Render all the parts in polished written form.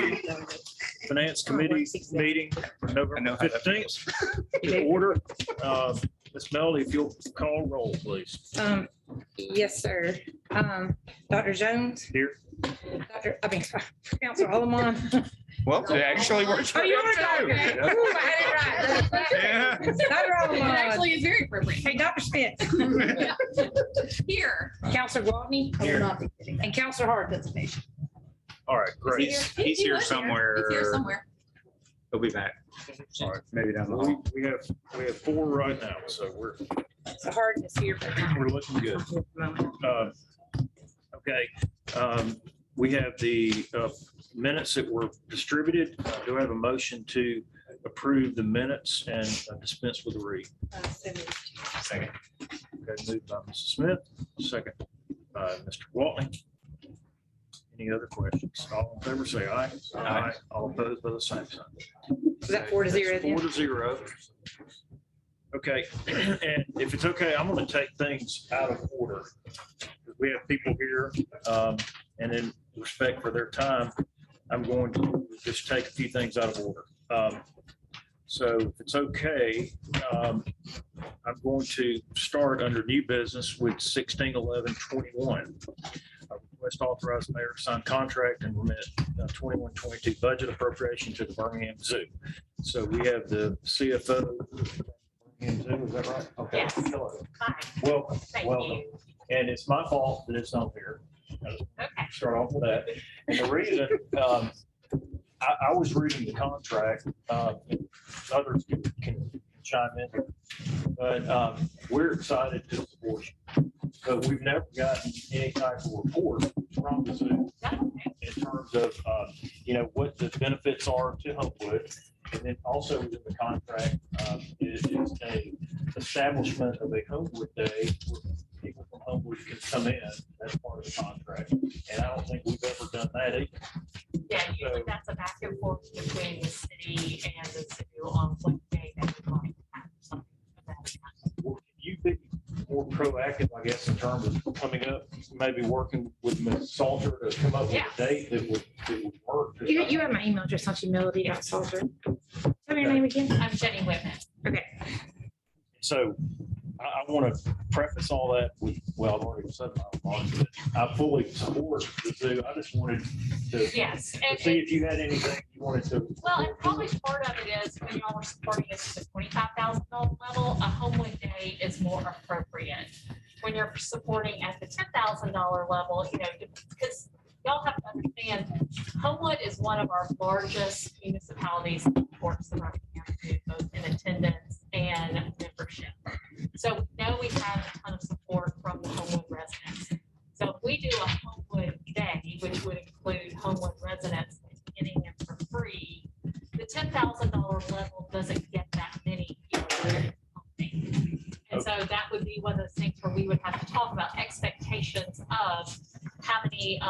the Finance Committee meeting for November 15th. To order. Ms. Melody, if you'll call roll, please. Yes, sir. Dr. Jones, Here. Counselor Holloman. Well, it actually works. Oh, you are too. Dr. Okay. Ooh, I had it right. Yeah. Dr. It Holloman. actually is very appropriate. Hey, Dr. Smith. Here. Counselor Gwaltney. Here. And Counselor Hart. All right, great. He's here was somewhere. He's here somewhere. He'll be back. All right. Maybe down the We hall. we have four right now, so we're So Hart is here. looking good. Okay, we have the minutes that were distributed. Do I have a motion to approve the minutes and dispense with the read? Second. Okay, moved by Mrs. Smith, second by Mr. Waltney. Any other questions? All in favor, say aye. Aye. All opposed by the same sign. Is that 4-0 then? 4-0. Okay, and if it's okay, I'm going to take things out of order. We have people here, and in respect for their time, I'm going to just take a few things out of order. So if it's okay, I'm going to start under new business with 161121. Request authorized mayor to sign contract and remit 21-22 budget appropriation to the Birmingham Zoo. So we have the CFO. Birmingham Zoo, is that right? Okay. Yes. Hi. Welcome. Thank Welcome. you. And it's my fault that it's not here. Okay. Start off with that. And the reason, I was reading the contract, others can chime in, but we're excited to support you. But we've never gotten any type of report from the zoo in terms of, what the benefits are to Homewood. And then also within the contract is a establishment of a Homewood Day where people from Homewood can come in. That's part of the contract. And I don't think we've ever done that either. Yeah, usually that's a back and forth between the city and the zoo on what day they would like to have something of that kind. Well, can you be more proactive, I guess, in terms of coming up, maybe working with Ms. Salter to come up with a date that would work? You have my email address, don't you, Melody dot Salter? Tell me your name again. I'm Jenny Whitman. Okay. So I want to preface all that with, well, I've already said my remarks, but I fully support the zoo. I just wanted to Yes. to And, see if you had anything you wanted to. well, and probably part of it is when y'all were supporting us at the $25,000 level, a Homewood Day is more appropriate. When you're supporting at the $10,000 level, because y'all have to understand, Homewood is one of our largest municipalities that supports the Birmingham Zoo, both in attendance and membership. So we know we have a ton of support from the Homewood residents. So if we do a Homewood Day, which would include Homewood residents getting them for free, the $10,000 level doesn't get that many people. And so that would be one of those things where we would have to talk about expectations of how many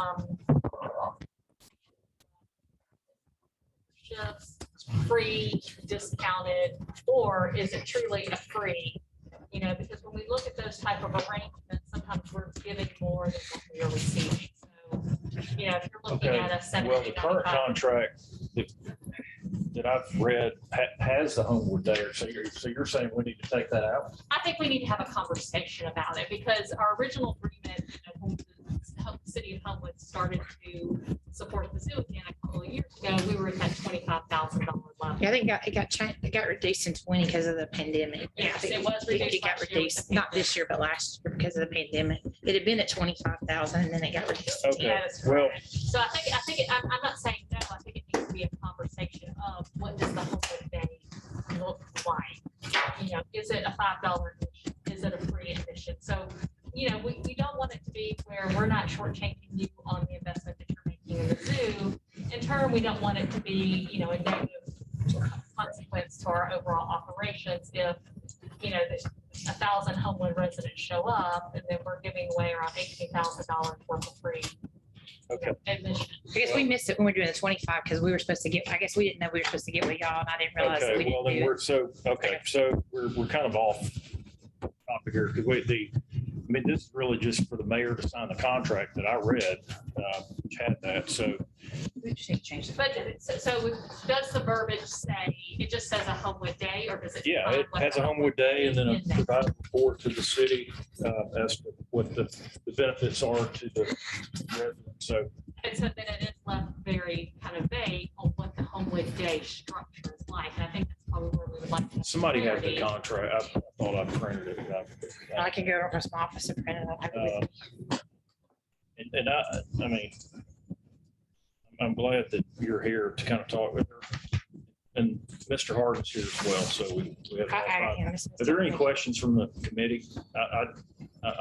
shifts, free, discounted, or is it truly a free? Because when we look at those type of arrangements, sometimes we're giving more than what we are receiving. So, if you're looking Okay. at a Well, the current 70-95. contract that I've read has the Homewood Day. So you're saying we need to take that out? I think we need to have a conversation about it because our original agreement, when the city of Homewood started to support the zoo again a couple of years ago, we were at that $25,000 level. Yeah, I think it got reduced in 20 because of the pandemic. Yes, I think it was reduced It got last year with reduced, the not this year, but last year because of the pandemic. It had been at 25,000 and then it got reduced. to Okay. 10. That is Well- correct. So I'm not saying no, I think it needs to be a conversation of what does the Homewood Day look like? Is it a $5 admission? Is it a free admission? So, we don't want it to be where we're not shortchanging you on the investment that you're making in the zoo. In turn, we don't want it to be, a negative consequence to our overall operations if, there's 1,000 Homewood residents show up and then we're giving away around $18,000 worth of free admission. I guess we missed it when we were doing the 25 because we were supposed to get, I guess we didn't know we were supposed to get with y'all and I didn't realize that we Okay, well, didn't then do it. we're kind of off topic here because I mean, this is really just for the mayor to sign the contract that I read, which had that, so. We just need to change it. But so does the verbiage say, it just says a Homewood day, or does it? Yeah, define it what has the a Homewood day and then a in there? provided report to the city as to what the benefits are to the residents. So, And so then it is left very kind of vague on what the Homewood day structure is like. And I think that's probably where we would like. to have somebody had the clarity. contract. I thought I printed it. I can go across my office and print it out. Have it with me. And I mean, I'm glad that you're here to kind of talk with her. And Mr. Harden's here as well, so we have. Are there any questions from the committee?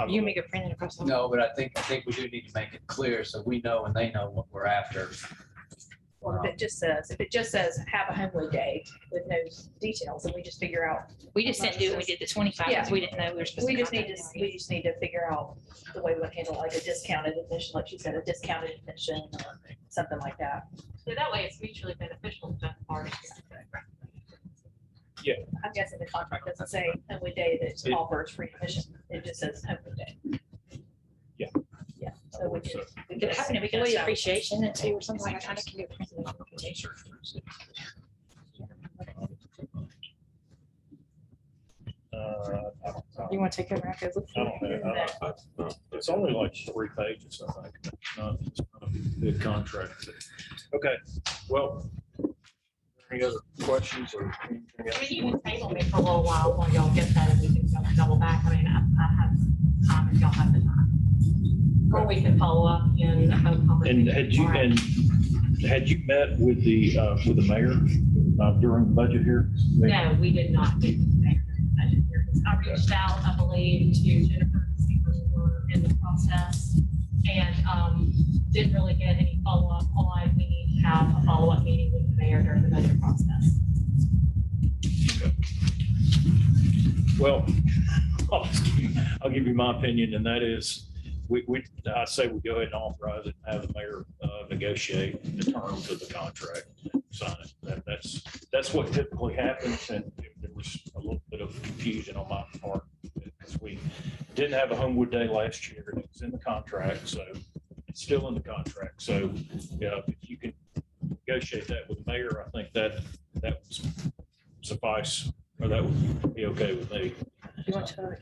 You make a print it across. the- No, but I think we do need to make it clear so we know and they know what we're after. Well, if it just says have a Homewood day with no details, and we just figure out, We just didn't do it. We did the 25 because we didn't know we were supposed to. we just need to, contact we just need to figure out the way we would handle like a discounted admission, like you said, a discounted admission or something like that. So that way it's mutually beneficial to both parties. I'm guessing the contract doesn't say Homewood day that It- offers free admission. It just says Homewood day. Yeah. Yeah, so we can. We could happen to be employee appreciation and see or something like that. I can get printed. I don't know. You want to take over after? I don't know. It's only like 3 pages, I think. It's not a big contract. Okay, well, any other questions or anything I else? mean, you can table me for a little while y'all get that and we can double back. I mean, I have time if y'all have the time. Or we can follow up in a phone conversation. And had you met with the mayor during the budget here? No, we did not do the budget here. I reached out, I believe, to Jennifer to see where we were in the process and didn't really get any follow-up on. We need to have a follow-up meeting with the mayor during the budget process. Well, I'll give you my opinion, and that is, I say we go ahead and authorize it, and have the mayor negotiate the terms of the contract, sign it. That's what typically happens, and there was a little bit of confusion on my part, because we didn't have a Homewood day last year, and it was in the contract, so it's still in the contract. So, if you can negotiate that with the mayor, I think that would suffice, or that would be okay with me. You want to?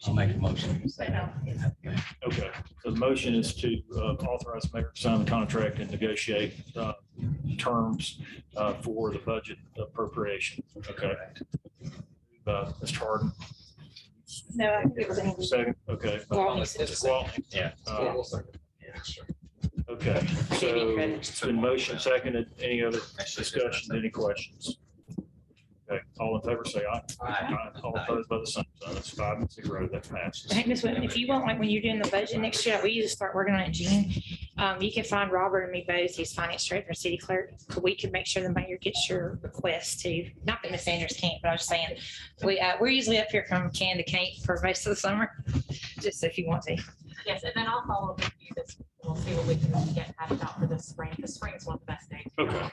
I'll make a motion. Okay, so the motion is to authorize the mayor to sign the contract and negotiate terms for the budget appropriation. Okay. Mr. Harden, No, I think it was in. second, okay. Well, Well, Yeah. okay, so it's been motion seconded. Any other discussions, any questions? Okay, all in favor, say aye. Aye. All opposed by the same sign. That's 5-0. That passes. I think Ms. Whitman, if you want, like when you're doing the budget next year, we usually start working on it in June. You can find Robert and me both, he's finance director, city clerk. We can make sure the mayor gets your request to, not that Ms. Sanders can't, but I was just saying, we're usually up here from can to can't for most of the summer, just if you want to. Yes, and then I'll follow up with you this, we'll see what we can get hashed out for this spring. The spring is one of the best days. Okay.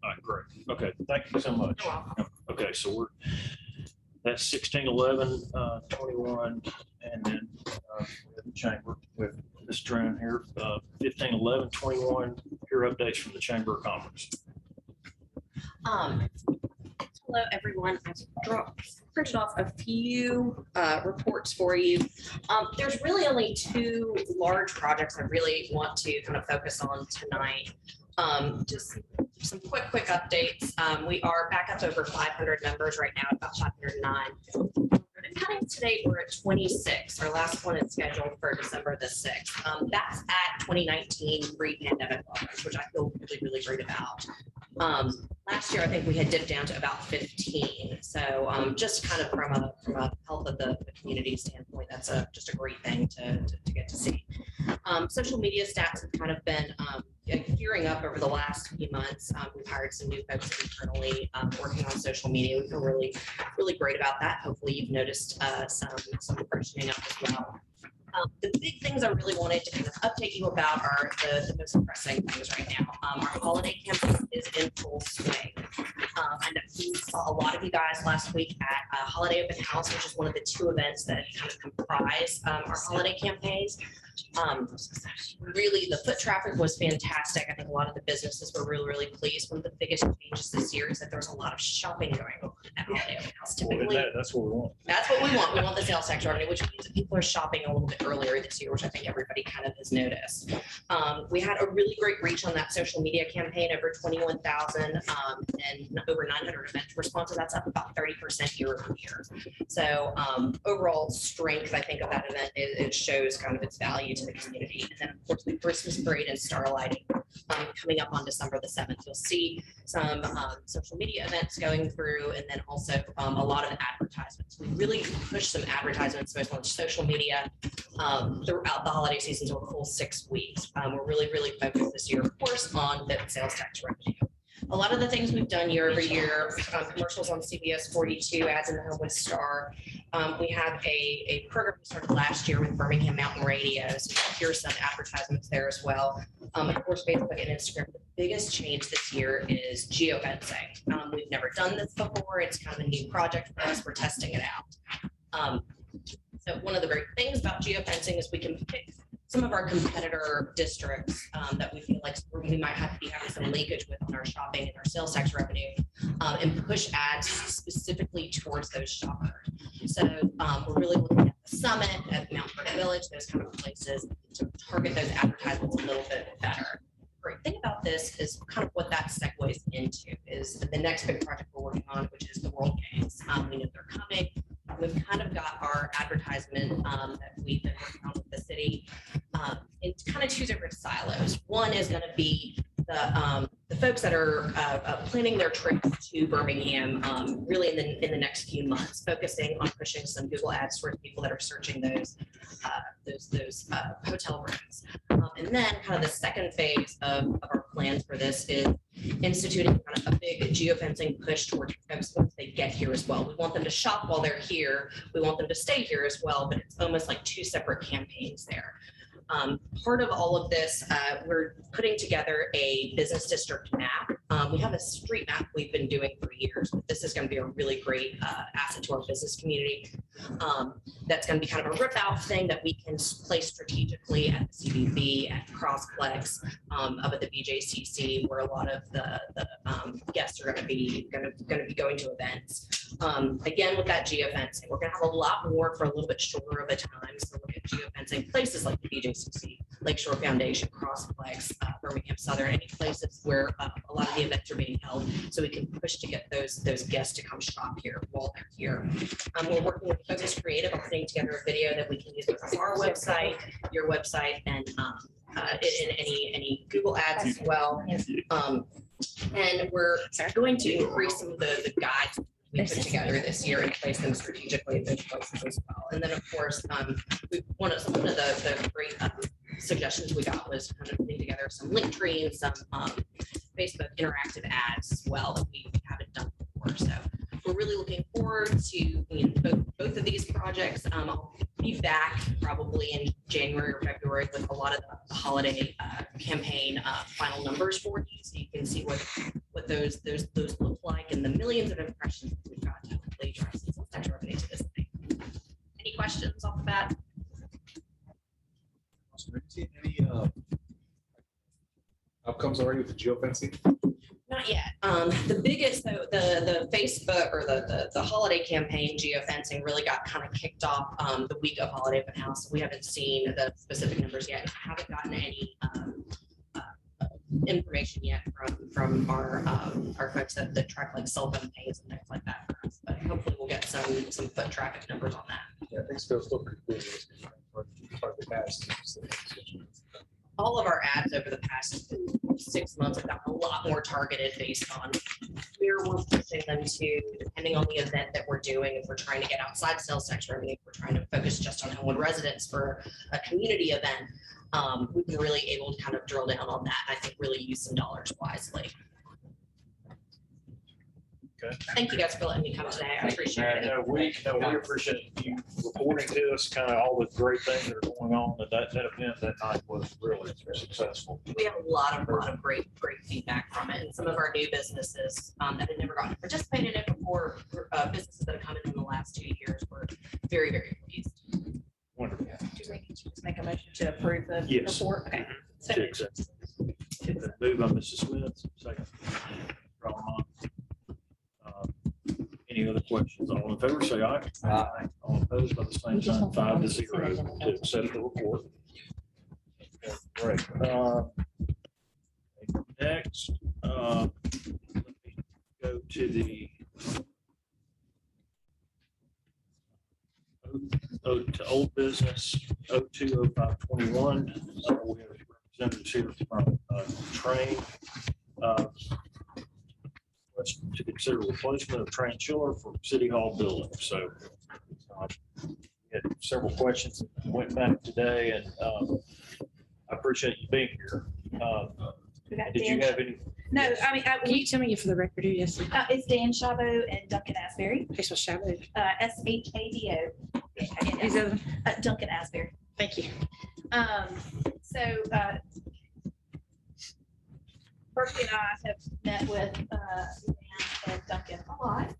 All right, great. Okay, thank you so much. You're welcome. Okay, so that's 16/11/21, and then we have the chamber with this drone here, 15/11/21. Here are updates from the Chamber of Commerce. Hello, everyone. I've printed off a few reports for you. There's really only two large projects I really want to kind of focus on tonight. Just some quick updates. We are back up to over 500 members right now, about 509. Counting today, we're at 26. Our last one is scheduled for December the 6th. That's at 2019 pre-pandemic levels, which I feel really great about. Last year, I think we had dipped down to about 15. So just kind of from a health of the community standpoint, that's just a great thing to get to see. Social media stats have kind of been gearing up over the last few months. We've hired some new folks internally working on social media. We feel really great about that. Hopefully you've noticed some freshening up as well. The big things I really wanted to kind of update you about are the most pressing things right now. Our holiday campaign is in full swing. I know we saw a lot of with you guys last week at Holiday Open House, which is one of the two events that kind of comprise our holiday campaigns. Really, the foot traffic was fantastic. I think a lot of the businesses were really, really pleased. One of the biggest changes this year is that there's a lot of shopping going on at Holiday Open House. Well, Typically, that's what we want. that's what we want. We want the sales tax revenue, which means that people are shopping a little bit earlier this year, which I think everybody kind of has noticed. We had a really great reach on that social media campaign, over 21,000 and over 900 event responses. That's up about 30% year over year. So overall strength, I think, of that event, it shows kind of its value to the community. And then, of course, the Christmas parade and star lighting coming up on December the 7th. You'll see some social media events going through, and then also a lot of advertisements. We really pushed some advertisements, both on social media throughout the holiday season to a full 6 weeks. We're really, really focused this year, of course, on the sales tax revenue. A lot of the things we've done year over year, commercials on CBS 42, ads in the Homewood Star. We have a program we started last year with Birmingham Mountain Radio. So here's some advertisements there as well. Of course, Facebook and Instagram. The biggest change this year is geofencing. We've never done this before. It's kind of a new project for us. We're testing it out. So one of the great things about geofencing is we can pick some of our competitor districts that we feel like we might have to be having some leakage with on our shopping and our sales tax revenue, and push ads specifically towards those shoppers. So we're really looking at the Summit, at Mount Vernon Village, those kind of places to target those advertisements a little bit better. Great thing about this is kind of what that segues into is the next big project we're working on, which is the World Games. We know they're coming. We've kind of got our advertisement that we've been working on with the city in kind of two different silos. One is going to be the folks that are planning their trips to Birmingham really in the next few months, focusing on pushing some Google ads towards people that are searching those hotel rooms. And then kind of the second phase of our plans for this is instituting kind of a big geofencing push towards folks once they get here as well. We want them to shop while they're here. We want them to stay here as well, but it's almost like two separate campaigns there. Part of all of this, we're putting together a business district map. We have a street map we've been doing for years, but this is going to be a really great asset to our business community. That's going to be kind of a rip out thing that we can place strategically at the CBB, at Crossplex, up at the BJCC, where a lot of the guests are going to be going to events. Again, with that geofencing, we're going to have a lot more for a little bit shorter of a time. So look at geofencing places like the BJCC, Lakeshore Foundation, Crossplex, Birmingham Southern, any places where a lot of the events are being held, so we can push to get those guests to come shop here while they're here. We're working with Focus Creative on putting together a video that we can use on our website, your website, and in any Google ads as well. And we're going to increase some of the guides we put together this year and place them strategically at those places as well. And then, of course, one of the great suggestions we got was kind of putting together some link tree and some Facebook interactive ads as well that we haven't done before. So we're really looking forward to both of these projects. I'll be back probably in January or February with a lot of the holiday campaign final numbers for you, so you can see what those look like and the millions of impressions that we've got to hopefully drive some sales tax revenue to this thing. Any questions off the bat? Have you seen any outcomes already with the geofencing? Not yet. The biggest, though, the Facebook or the holiday campaign geofencing really got kind of kicked off the week of Holiday Open House. We haven't seen the specific numbers yet. I haven't gotten any information yet from our folks that track like cell phone pays and things like that for us. But hopefully we'll get some foot traffic numbers on that. Yeah, things still pretty good. All of our ads over the past 6 months have gotten a lot more targeted based on where we're pushing them to, depending on the event that we're doing. If we're trying to get outside sales tax revenue, if we're trying to focus just on Homewood residents for a community event, we've been really able to kind of drill down on that. I think really use some dollars wisely. Thank you guys for letting me come today. I appreciate it. We appreciate you reporting to us kind of all the great things that are going on. That event that night was really successful. We have a lot of great feedback from it. And some of our new businesses that had never gotten to participate in it before, businesses that have come in the last 2 years were very, very pleased. Wonderful. Do we need to make a motion to approve the Yes. report? Okay. So To accept. Moved by Mrs. Smith, second. Any other questions? All in favor, say aye. Aye. All opposed by the same sign, 5-0 to accept the report. Okay, great. Next, let me go to the to old business 020521. We have representatives here from Train. To consider replacement of train chiller for City Hall building. So we had several questions that went back today, and I appreciate you being here. we got Did you Dan. have any? No, I mean, Can you tell me for the record who this is? it's Dan Shabo and Duncan Asbury, Facial shadow. SHADO. These are, Duncan Asbury. thank you. So Berkeley and I have met with Dan and Duncan a lot.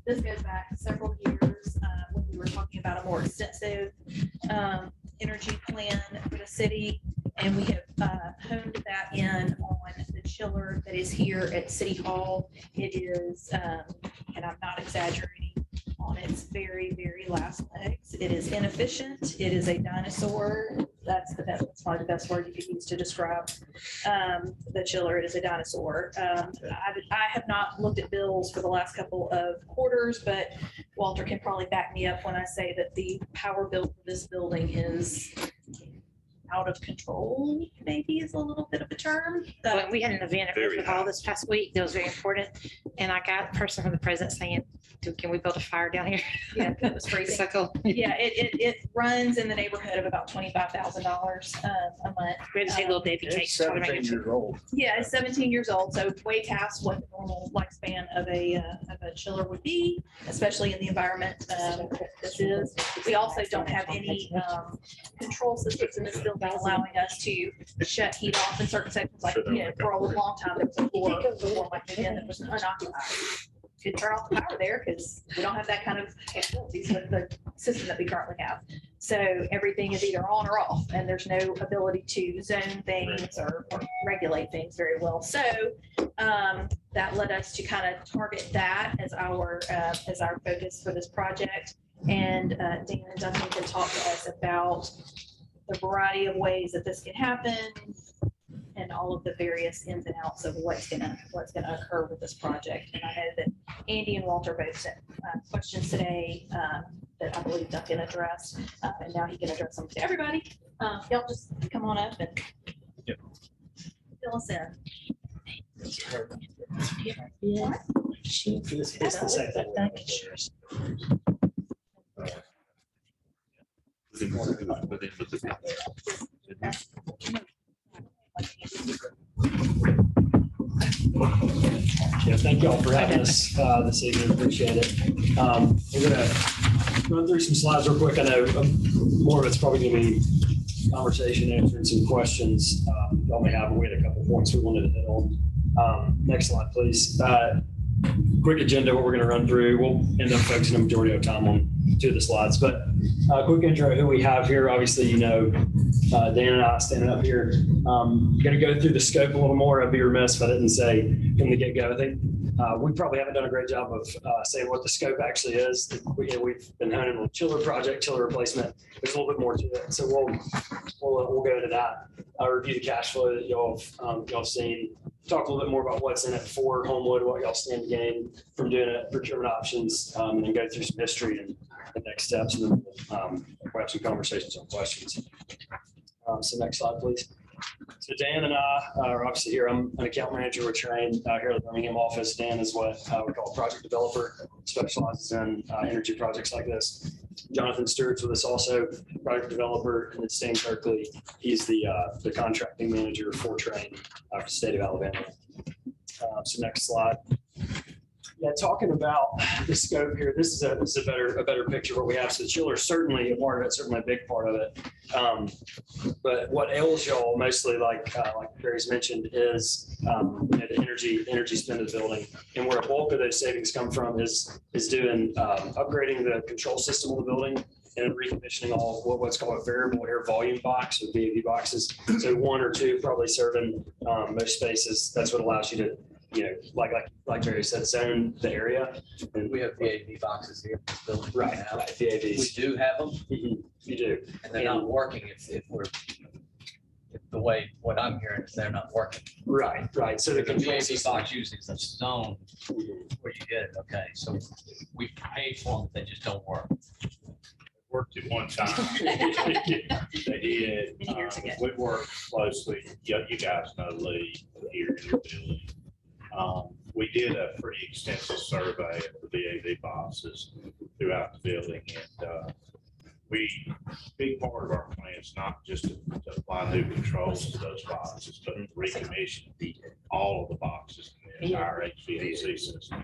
This goes back several years when we were talking about a more extensive energy plan for the city. And we have honed that in on the chiller that is here at City Hall. It is, and I'm not exaggerating, on its very, very last legs. It is inefficient. It is a dinosaur. That's probably the best word you could use to describe the chiller. It is a dinosaur. I have not looked at bills for the last couple of quarters, but Walter can probably back me up when I say that the power bill for this building is out of control, maybe is a little bit of a term. Well, we had an event at River Hall this past week that was very important, and I got a person from the president saying, can we build a fire down here? Yeah, it was freezing. So cool. Yeah, it runs in the neighborhood of about $25,000 a month. We had to take little baby It's cakes. to try to make 17 it- years old. Yeah, it's 17 years old, so way past what the normal lifespan of a chiller would be, especially in the environment that this is. We also don't have any control systems in this building allowing us to shut heat off in certain sections, like, for a long time, there was a floor like that was unoccupied. Could turn off the power there because we don't have that kind of capabilities with the system that we currently have. So everything is either on or off, and there's no ability to zone things or regulate things very well. So that led us to kind of target that as our focus for this project. And Dan and Duncan can talk to us about the variety of ways that this can happen and all of the various ins and outs of what's gonna occur with this project. And I know that Andy and Walter both sent questions today that I believe Duncan addressed, and now he can address them to everybody. Y'all just come on up and fill us in. It's the same thing. Yeah, thank y'all for having us this evening. Appreciate it. We're gonna run through some slides real quick. I know more of it's probably gonna be conversation, answering some questions y'all may have. But we had a couple points we wanted to hit on. Next slide, please. Quick agenda, what we're going to run through. We'll end up focusing a majority of time on 2 of the slides, but quick intro who we have here. Obviously, you know, Dan and I standing up here. Going to go through the scope a little more. I'd be remiss if I didn't say from the get-go. I think we probably haven't done a great job of saying what the scope actually is. We've been honing on chiller project, chiller replacement. There's a little bit more to it, so we'll go into that. Review the cash flow that y'all have seen. Talk a little bit more about what's in it for Homewood, what y'all stand to gain from doing it, procurement options, and then go through some history and the next steps, and then we'll have some conversations on questions. So next slide, please. So Dan and I are obviously here. I'm an account manager with Train here at the Birmingham office. Dan is what we call a project developer, specializes in energy projects like this. Jonathan Stewart's with us also, project developer, and then Stan Kirkley, he's the contracting manager for Train for the state of Alabama. So next slide. Yeah, talking about the scope here, this is a better picture of what we have. So the chiller is certainly a part of it, certainly a big part of it. But what ails y'all mostly, like Barry's mentioned, is the energy spend of the building. And where a bulk of those savings come from is doing upgrading the control system of the building and recommissioning all what's called a variable air volume box or VAV boxes. So one or two probably serving most spaces. That's what allows you to, like Jerry said, zone the area. And We have VAV boxes here in this building right, right now. right, We VAVs. do have them, You do. and they're not working if the way, what I'm hearing is they're not working. Right. So the The control VAV system. box usually is a zone where you get it, okay, so we paid for them, they just don't work. Worked at one time. They did. Many years ago. We worked closely. You guys know Lee here in the building. We did a pretty extensive survey of the VAV boxes throughout the building, and big part of our plan is not just to apply new controls to those boxes, but to recommission all of the boxes in the entire HVAC system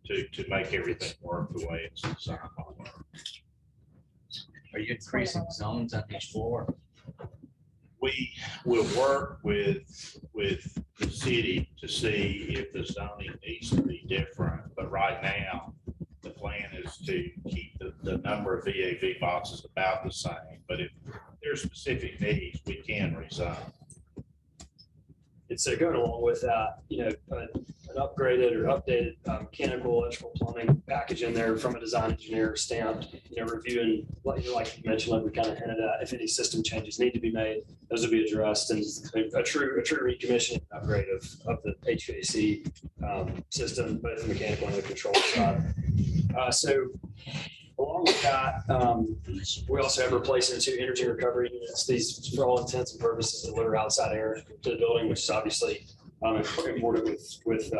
to make everything work the way it's designed. Are you increasing zones on each floor? We will work with the city to see if the zoning needs to be different, but right now, the plan is to keep the number of VAV boxes about the same, but if there's specific needs, we can rezone. And so going along with that, an upgraded or updated mechanical, electrical, plumbing package in there from a design engineer stamped, reviewing, like you mentioned, like we kind of hinted at, if any system changes need to be made, those will be addressed, and a true recommissioning upgrade of the HVAC system, both the mechanical and the control side. So along with that, we also have replacement two energy recovery units. These, for all intents and purposes, deliver outside air to the building, which is obviously important with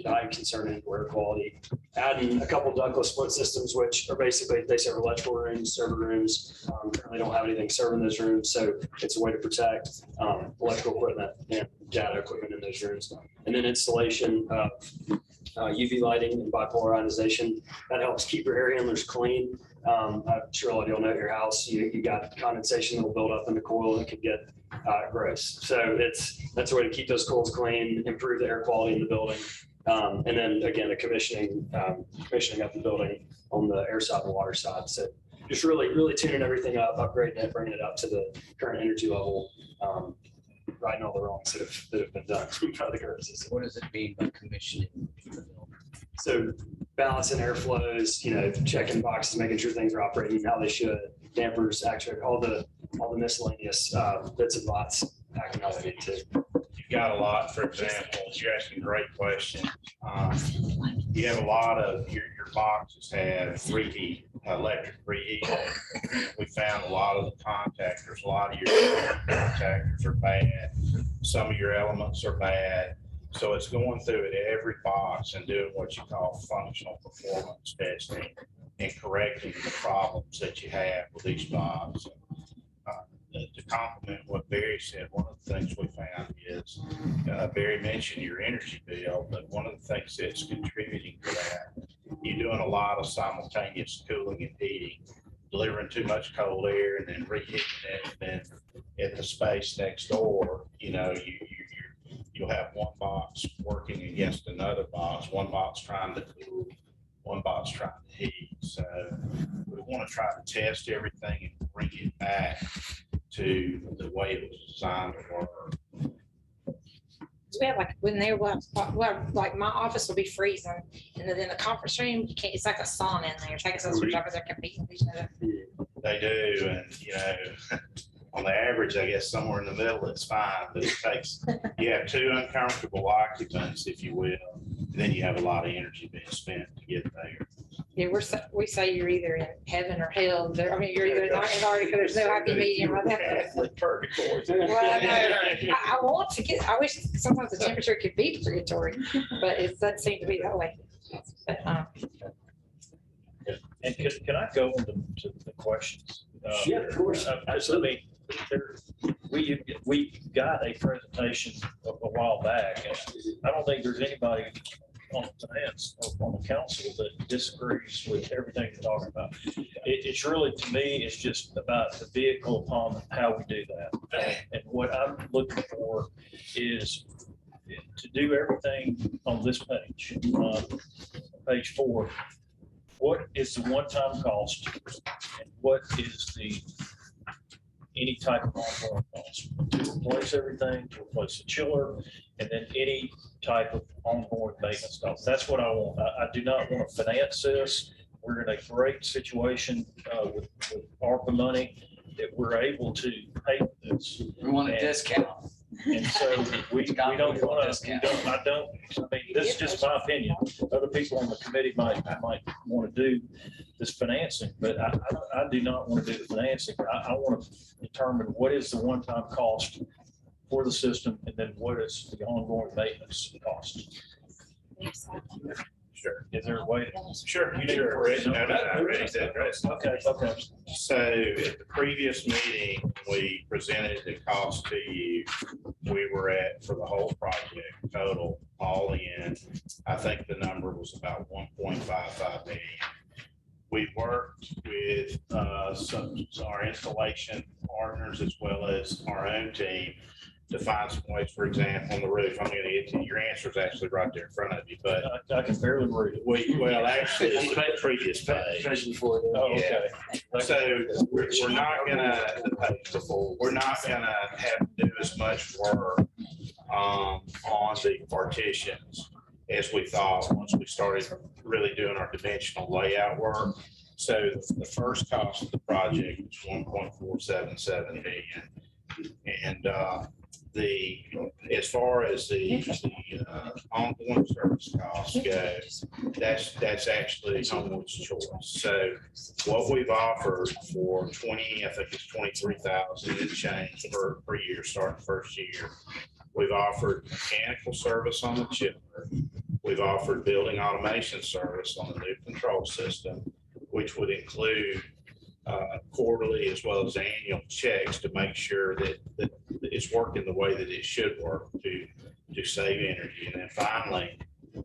I'm concerned in air quality. Adding a couple ductless split systems, which are basically, they serve electrical rooms, server rooms. Currently don't have anything serving those rooms, so it's a way to protect electrical equipment and data equipment in those rooms. And then installation of UV lighting and bipolar ionization. That helps keep your air handlers clean. I'm sure a lot of y'all know your house. You got condensation that will build up in the coil and it can get gross. So that's a way to keep those coils clean, improve the air quality in the building. And then again, commissioning up the building on the air side and the water side. So just really tuning everything up, upgrading it, bringing it up to the current energy level, righting all the wrongs that have been done by the current system. What does it mean by commissioning? So balancing airflows, checking boxes, making sure things are operating how they should, dampers, actually, all the miscellaneous bits and bots acting how they need to. You've got a lot, for example, you're asking great questions. You have a lot of your boxes have reheat, electric reheat. We found a lot of the contactors, a lot of your contactors are bad. Some of your elements are bad. So it's going through it every box and doing what you call functional performance testing and correcting the problems that you have with each box. To complement what Barry said, one of the things we found is, Barry mentioned your energy bill, but one of the things that's contributing to that, you're doing a lot of simultaneous cooling and heating, delivering too much cold air and then reheating it, and then at the space next door, you'll have one box working against another box, one box trying to cool, one box trying to heat. So we want to try to test everything and bring it back to the way it was designed to work. We have when they were, like my office will be freezing, and then the conference room, you can't, it's like a sauna in there. It's like it's a whatever they're competing with each other. They do, and on the average, I guess somewhere in the middle, it's fine, but it takes, you have two uncomfortable occupants, if you will, and then you have a lot of energy being spent to get there. Yeah, we say you're either in heaven or hell. You're either in Antarctica, because there's no happy medium. Well, I want to get, I wish sometimes the temperature could be purgatory, but it doesn't seem to be that way. But, And can I go into the questions? Yeah, of course. Absolutely. We got a presentation a while back, and I don't think there's anybody on finance or on the council that disagrees with everything you're talking about. It's really, to me, it's just about the vehicle upon how we do that. And what I'm looking for is to do everything on this page, page 4. What is the one-time cost? And what is the any type of ongoing cost? To replace everything, to replace the chiller, and then any type of ongoing maintenance cost. That's what I want. I do not want to finance this. We're in a great situation with ARPA money that we're able to pay for this. We want a And- discount. And so we don't want to, I mean, this is just my opinion. Other people on the committee might want to do this financing, but I do not want to do the financing. I want to determine what is the one-time cost for the system and then what is the ongoing maintenance cost. Sure. Is there a way? Sure. You did correct. No, I'm ready to address. Okay. So at the previous meeting, we presented the cost to you. We were at, for the whole project, total, all in, I think the number was about 1.55 million. We worked with our installation partners as well as our own team to find some ways, for example, on the roof. I'm going to get to your answer is actually right there in front of you, but I can barely read it. well, actually, it's the previous page. Especially for the. Oh, okay. So we're not gonna have to do as much work on the partitions as we thought once we started really doing our dimensional layout work. So the first cost of the project was 1.477 million. And as far as the ongoing service costs go, that's actually Homewood's choice. So what we've offered for I think it's 23,000 and change per year, starting first year. We've offered mechanical service on the chiller. We've offered building automation service on the new control system, which would include quarterly as well as annual checks to make sure that it's working the way that it should work to save energy. And then finally,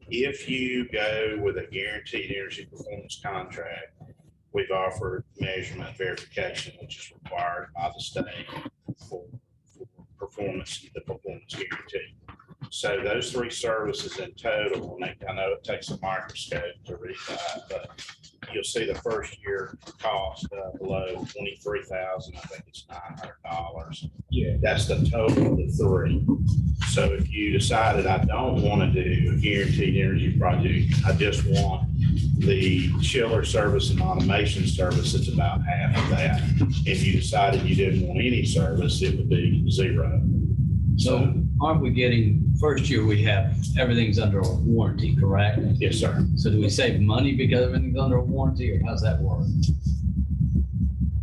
if you go with a guaranteed energy performance contract, we've offered measurement verification, which is required by the state for performance, the performance guarantee. So those 3 services in total, and I know it takes a microscope to read that, but you'll see the first year cost below 23,000. I think it's $900. Yeah. That's the total of the 3. So if you decided I don't want to do a guaranteed energy project, I just want the chiller service and automation service, it's about half of that. If you decided you didn't want any service, it would be 0. So aren't we getting, first year we have, everything's under a warranty, correct? Yes, sir. So do we save money because everything's under a warranty, or how's that work?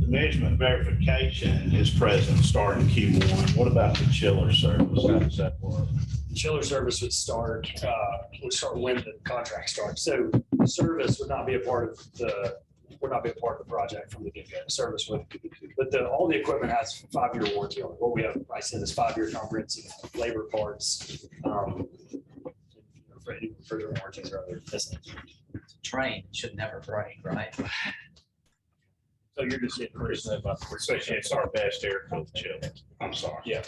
The measurement verification is present starting Q1. What about the chiller service? How does that work? Chiller service would start when the contract starts. So the service would not be a part of the project from the get-go. Service would, but all the equipment has 5-year warranty on it. What we have priced in is 5-year comprehensive labor parts. For any further warranties or other business. Train should never break, right? So you're just increasing that by 3%. It's our best air cooled chiller. I'm sorry. Yeah.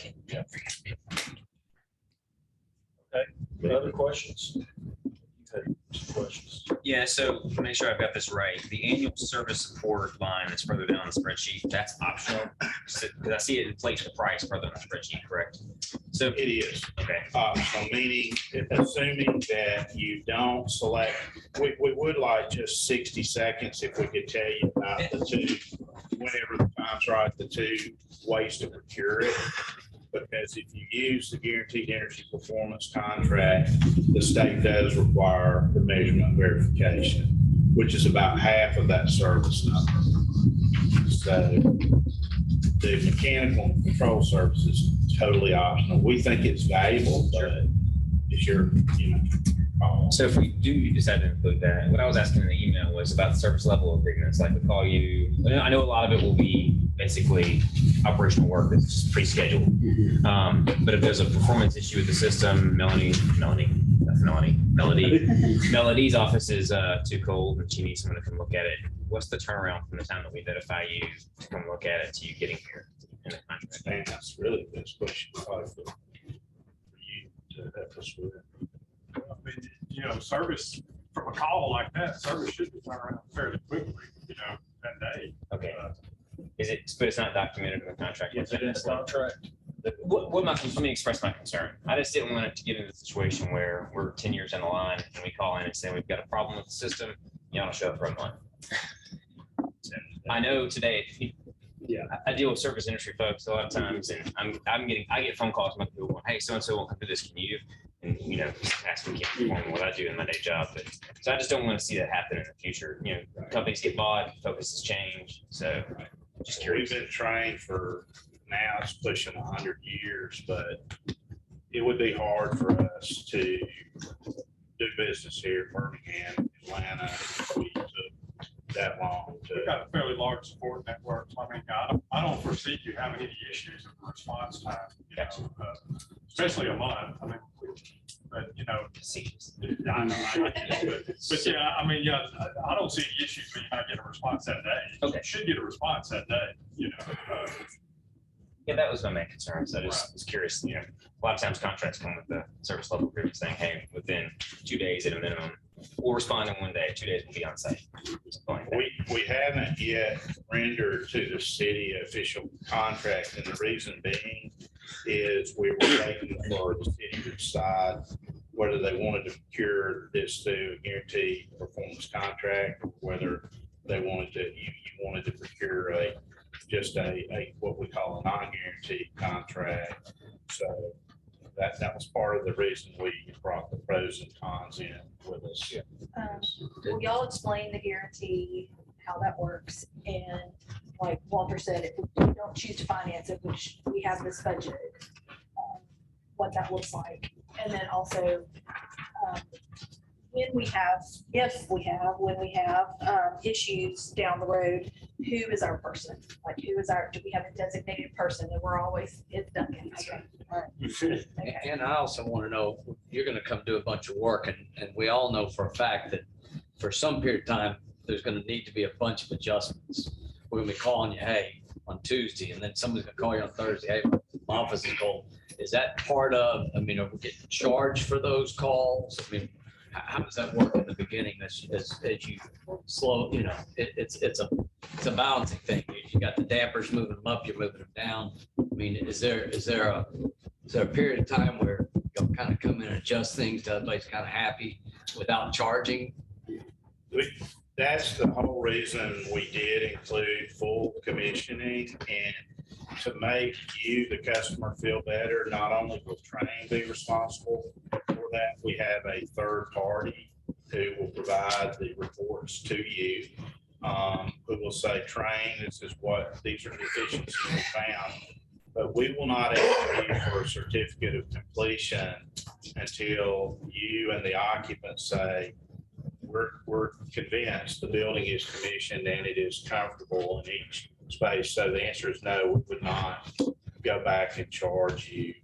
Okay, other questions? You had some questions. Yeah, so to make sure I've got this right, the annual service support line that's further down the spreadsheet, that's optional? Because I see it inflates the price further on the spreadsheet, correct? So, It is. okay, So meaning, assuming that you don't select, we would like just 60 seconds if we could tell you about the 2, whenever the time's right, the 2 ways to procure it. Because if you use the guaranteed energy performance contract, the state does require the measurement verification, which is about half of that service number. So the mechanical and control service is totally optional. We think it's valuable, but it's your, call. so if we do decide to include that, what I was asking in the email was about the service level agreements, like we call you, I know a lot of it will be basically operational work that's pre-scheduled. But if there's a performance issue with the system, Melanie, that's Melanie. Melody's office is too cold and she needs someone to come look at it. What's the turnaround from the time that we notify you to come look at it to you getting here in the contract? Man, that's really the best question probably for you to help us with. I mean, you know, service from a call like that, service should be turned around fairly quickly, you know, that day. Okay. Is it, but it's not documented in the contract? Is it in the contract? Let me express my concern. I just didn't want it to get into a situation where we're 10 years in the line and we call in and say, we've got a problem with the system. Y'all don't show up for a month. I know today, I deal with service industry folks a lot of times and I get phone calls from people going, hey, so-and-so won't come do this. Can you? And, you know, ask me, can't perform what I do in my day job. But so I just don't want to see that happen in the future. You know, companies get bought, focuses change. So just curious. We've been trained for now it's pushing 100 years, but it would be hard for us to do business here in Birmingham, Atlanta, if we took that long We've to. got a fairly large support network. I mean, I don't foresee you having any issues with response time, you know, especially a month. I mean, but you know, I know, but yeah, I mean, yeah, I don't see any issues when you might get a response that day. Okay. You should get a response that day, you know. Yeah, that was my main concern. So I just was curious, you know, a lot of times contracts come with the service level agreement saying, hey, within 2 days at a minimum, we'll respond in 1 day, 2 days will be on site. We haven't yet rendered to the city official contract, and the reason being is we were waiting for the city to decide whether they wanted to procure this through a guaranteed performance contract, or whether they wanted to, you wanted to procure just a what we call a non-guaranteed contract. So that was part of the reason we brought the pros and cons in with us. Will y'all explain the guarantee, how that works? And like Walter said, if we don't choose to finance it, which we have this budget, what that looks like. And then also, when we have issues down the road, who is our person? Like, do we have a designated person? And we're always, it's Duncan. Okay. All right. Okay. And I also want to know, you're going to come do a bunch of work, and we all know for a fact that for some period of time, there's going to need to be a bunch of adjustments. We're going to be calling you, hey, on Tuesday, and then somebody's going to call you on Thursday, hey, my office is cold. Is that part of, I mean, are we getting charged for those calls? I mean, how does that work in the beginning as you slow, you know, it's a balancing thing. You got the dampers moving them up, you're moving them down. I mean, is there a period of time where you'll kind of come in and adjust things to everybody's kind of happy without charging? That's the whole reason we did include full commissioning, and to make you, the customer, feel better. Not only will Train be responsible for that, we have a third party who will provide the reports to you, who will say, Train, these are the deficiencies we found. But we will not ask you for a certificate of completion until you and the occupant say, we're convinced the building is commissioned and it is comfortable in each space. So the answer is no, we would not go back and charge you.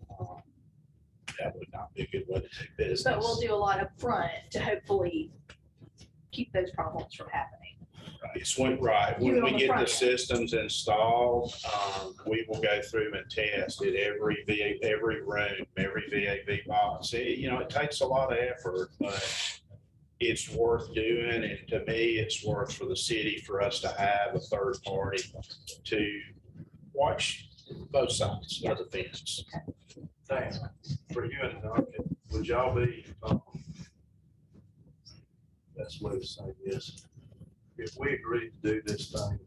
That would not be a good way to do business. But we'll do a lot up front to hopefully keep those problems from happening. It's right. When we get the systems installed, we will go through and test it every room, every VAV box. It takes a lot of effort, but it's worth doing. And to me, it's worth for the city for us to have a third party to watch both sides of the fence. Thanks. For you and Duncan, would y'all be, that's way to say this. If we agree to do this thing,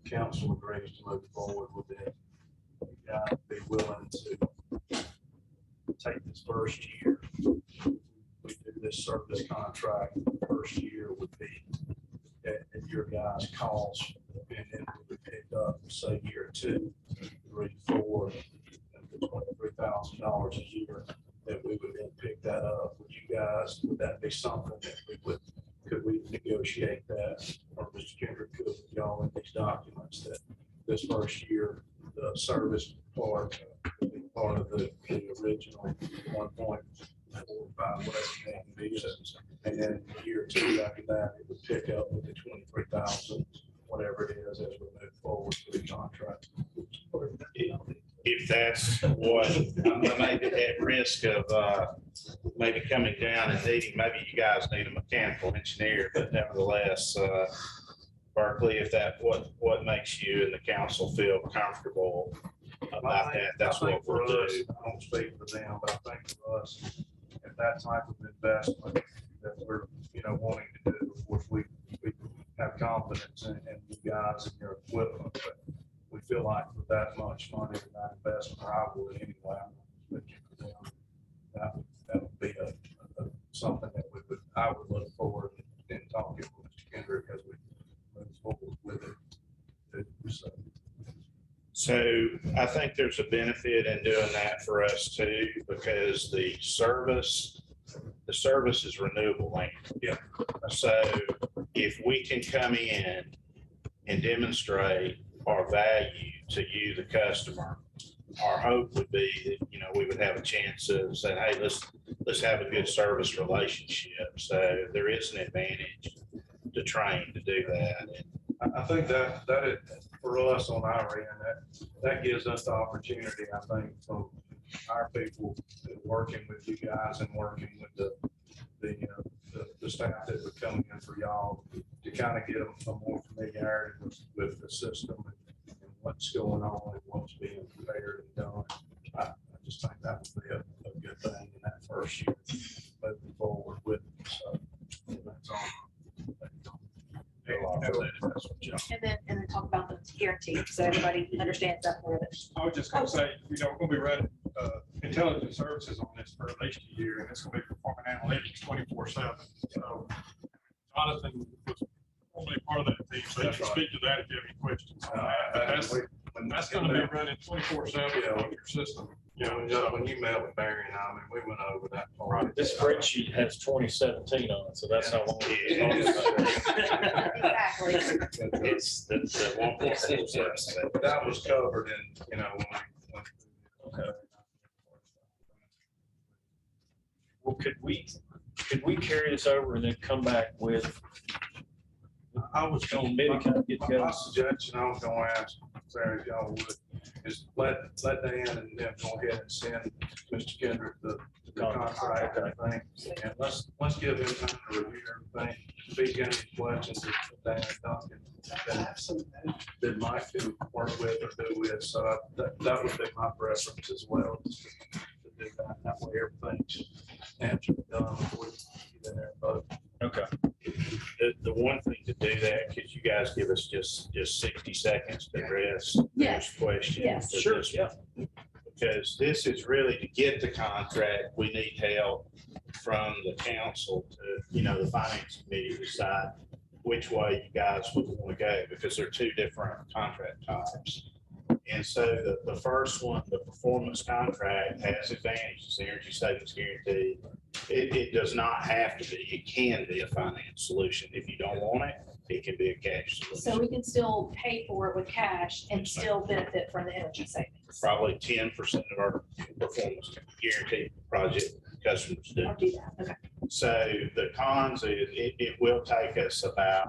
council agrees to move forward with it, you guys be willing to take this first year. We do this service contract, the first year would be at your guys' cost, and then we would pick up, say, year 2, 3, 4, $23,000 a year, that we would then pick that up with you guys. Would that be something that could we negotiate that, or Mr. Kendrick, could y'all in these documents that this first year, the service part would be part of the original 1.9 whatever it may be. And then year two after that, it would pick up with the 23,000, whatever it is, as we move forward with the contract. If that's what, I'm maybe at risk of maybe coming down and needing, maybe you guys need a mechanical engineer, but nevertheless, Berkeley, if that, what makes you and the council feel comfortable about that, that's what we'll do. I don't speak for them, but I think for us, if that type of investment that we're, wanting to do, of course, we have confidence in you guys and your equipment, but we feel like with that much money and that investment, or I would anyway, I'm not speaking for them, that would be something that I would look forward in talking with Mr. Kendrick as we move forward with it. So I think there's a benefit in doing that for us too, because the service is renewable land. Yeah. So if we can come in and demonstrate our value to you, the customer, our hope would be that, we would have a chance of saying, hey, let's have a good service relationship. So there is an advantage to train to do that. I think that is, for us on our end, that gives us the opportunity, I think, from our people working with you guys and working with the staff that would come in for y'all to kind of get a more familiarity with the system and what's going on and what's being prepared and done. I just think that would be a good thing in that first year, moving forward with it. So that's all. And then talk about the guarantee, so everybody understands that part of it. I was just gonna say, we're gonna be running intelligence services on this for at least a year, and it's gonna be performing analytics 24/7. So Jonathan was formerly part of that team, so you can speak to that if you have any questions on that. But that's gonna be running 24/7 on your system. When you met with Barry and I, we went over that part. This spreadsheet has 2017 on it, so that's how long. Exactly. It's the 1.4. But that was covered in, when Well, could we carry this over and then come back with, I was going, maybe kind of get my together? suggestion, I was gonna ask, Sarah, if y'all would, is let Dan and them go ahead and send Mr. Kendrick the contract, I think. And let's give him time to review everything. If he's got any questions that Dan and Duncan that Mike can work with or do with, so that would be my preference as well. To do that way everything's answered, done before we get in there and vote. Okay. The one thing to do that, could you guys give us just 60 seconds to address Yes. those questions? Yes. to Sure, this yeah. Because this is really to get the contract, we need help from the council to, the finance committee to decide which way you guys would want to go, because they're two different contract types. And so the first one, the performance contract, has advantages, the energy savings guarantee. It does not have to be, it can be a finance solution. If you don't want it, it can be a cash So solution. we can still pay for it with cash and Yes, ma'am. still benefit from the energy savings. Probably 10% of our performance guarantee project customers do. I'll do that, okay. So the cons is it will take us about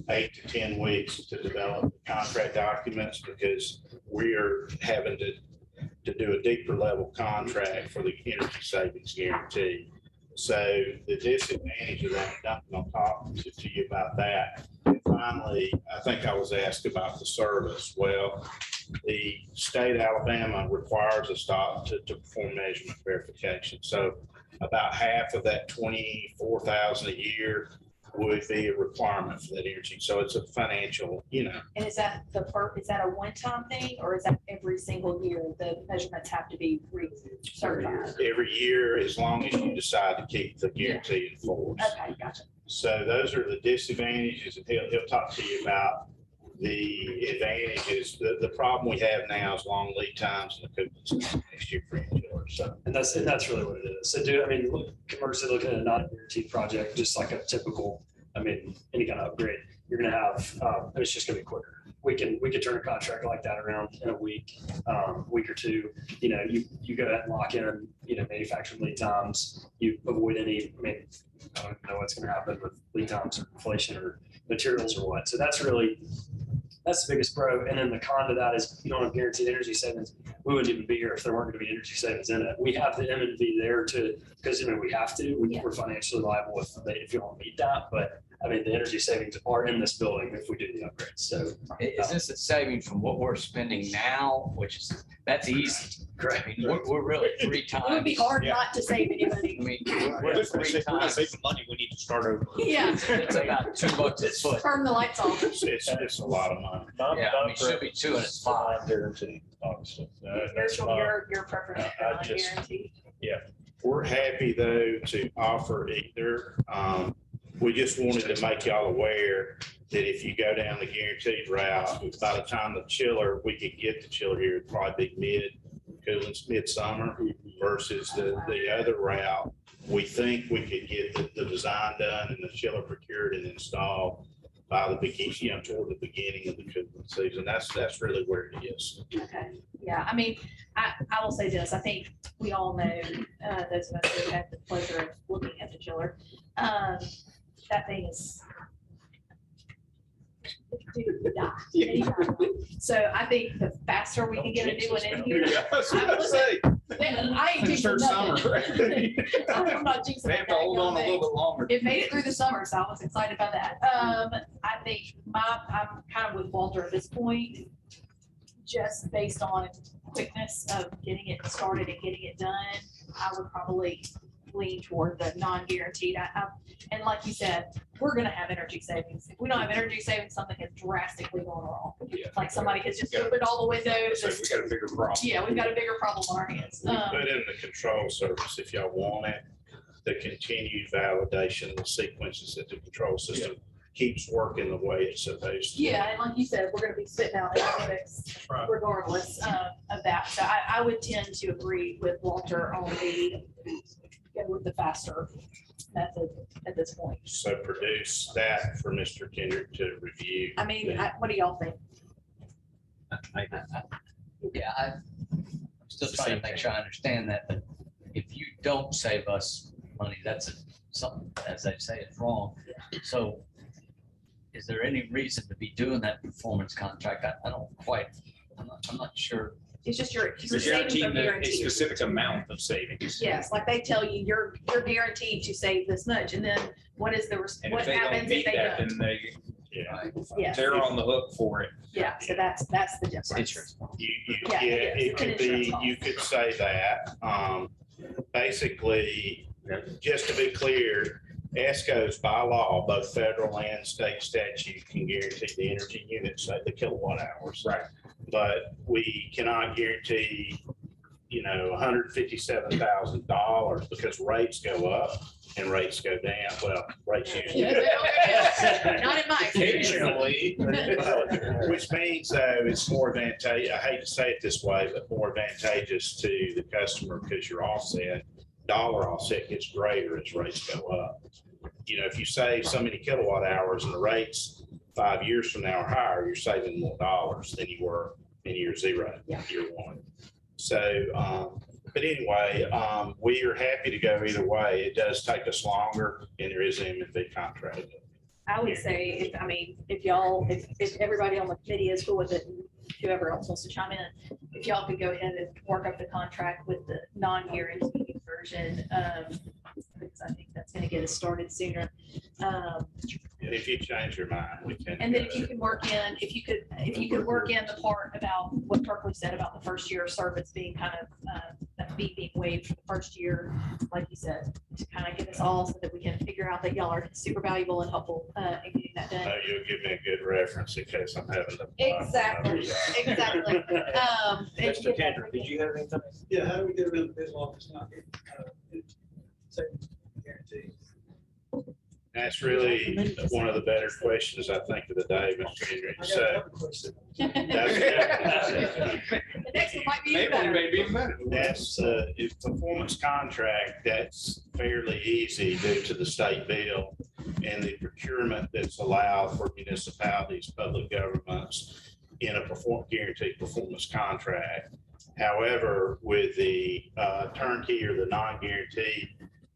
8 to 10 weeks to develop the contract documents, because we are having to do a deeper level contract for the energy savings guarantee. So the disadvantage of that, Duncan, I'll talk to you about that. And finally, I think I was asked about the service. Well, the state of Alabama requires us to perform measurement verification. So about half of that 24,000 a year would be a requirement for that energy. So it's a financial, And is that is that a one-time thing, or is that every single year the measurements have to be certified? every year, as long as you decide to keep the guarantee in force. Okay, gotcha. So those are the disadvantages, and he'll talk to you about the advantages. The problem we have now is long lead times and the coupons next year for insurance. So And that's really what it is. So commercially looking at a non-guaranteed project, just like a typical, any kind of upgrade, you're gonna have, it's just gonna be quicker. We could turn a contract like that around in a week or two. You know, you go ahead and lock in, you know, manufacturing lead times. You avoid any, I mean, I don't know what's gonna happen with lead times or inflation or materials or what. So that's the biggest pro. And then the con to that is you don't have guaranteed energy savings. We wouldn't even be here if there weren't gonna be energy savings in it. We have the M&V there because, you know, we have to. We're financially liable if you don't meet that. But I mean, the energy savings are in this building if we do the upgrades. So Is this a saving from what we're spending now, that's easy? correct. I mean, we're really 3 times. It would be hard Yeah. not to save any money. I mean, We're we're just gonna 3 save, we're gonna times. save some money. We need to start over. Yeah, It's about $2 a foot. turn the lights off. It's a lot of money. Yeah, I mean, it should be 2 and it's 5. Guaranteed, obviously. Here's your preference for I just- non-guaranteed. We're happy though to offer either. We just wanted to make y'all aware that if you go down the guaranteed route, by the time the chiller, we could get the chiller here, it'd probably be midsummer versus the other route. We think we could get the design done and the chiller procured and installed by the beginning, you know, toward the beginning of the cooling season. That's really where it is. Okay, yeah, I mean, I will say this, I think we all know, those of us who had the pleasure of looking at the chiller, that thing is. Dude, we die anytime. So I think the faster we can get a new one in here. I ain't jinxing nothing. I'm not jinxing. They have to hold on a little bit longer. It made it through the summer, so I was excited about that. I think I'm kind of with Walter at this point, just based on quickness of getting it started and getting it done. I would probably lean toward the non-guaranteed. And like you said, we're gonna have energy savings. If we don't have energy savings, something has drastically gone wrong. Like somebody has just opened all the windows. So we got a bigger problem. Yeah, we've got a bigger problem on our hands. We put in the control service if y'all want it, the continued validation of the sequences that the control system keeps working the way it's supposed to. Yeah, and like you said, we're gonna be spitting out analytics regardless of that. So I would tend to agree with Walter on with the faster method at this point. So produce that for Mr. Kendrick to review. I mean, what do y'all think? Yeah, I'm still trying to make sure I understand that, but if you don't save us money, that's something, as they say, it's wrong. So is there any reason to be doing that performance contract? I don't quite, I'm not sure. It's just your You're savings guaranteeing are a guaranteed. specific amount of savings. Yes, like they tell you, you're guaranteed to save this much, and then what is And what if they don't happens if meet they that, don't? then they, Yeah. Yes, they're on the hook for it. yeah, so that's the difference. Insurance. Yeah, It it could is. be, you could say that. Basically, just to be clear, ESCOs by law, both federal and state statute can guarantee the energy units, say the kilowatt hours. Right. But we cannot guarantee, you know, $157,000 because rates go up and rates go down. Well, rates usually. Not in my experience. Occasionally. Which means though, it's more advantageous, I hate to say it this way, but more advantageous to the customer because your offset, dollar offset gets greater as rates go up. You know, if you save so many kilowatt hours and the rates 5 years from now are higher, you're saving more dollars than you were in year 0, Yeah. year 1. So, but anyway, we are happy to go either way. It does take us longer and there is an M&V contract. I would say, if everybody on the committee is cool with it, and whoever else wants to chime in, if y'all could go ahead and work up the contract with the non-guaranteed version, because I think that's gonna get us started sooner. If you change your mind, we can. And then if you can work in, if you could work in the part about what Berkeley said about the first year of service being kind of, that fee being waived for the first year, like you said, to kind of get us all so that we can figure out that y'all are super valuable and helpful in getting that done. You'll give me a good reference in case I'm having to. Exactly, exactly. And Mr. Kendrick, did you have anything? Yeah, how do we get rid of the bid law if it's not guaranteed? That's really one of the better questions, I think, of the day, Mr. Henry. I got So another question. The next one might be even better. Maybe better. that's, if performance contract, that's fairly easy due to the state bill. and the procurement that's allowed for municipalities, public governments in a guaranteed performance contract. However, with the turnkey or the non-guaranteed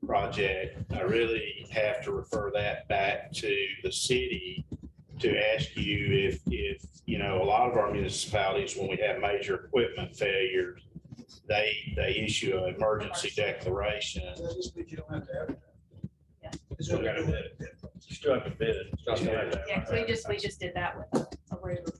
project, I really have to refer that back to the city to ask you if, you know, a lot of our municipalities, when we have major equipment failures, they issue an emergency declaration. That just means you don't have to advertise. Yeah. Still got to bid it. You still have to bid it. Yeah, 'cause we just did that with a regular.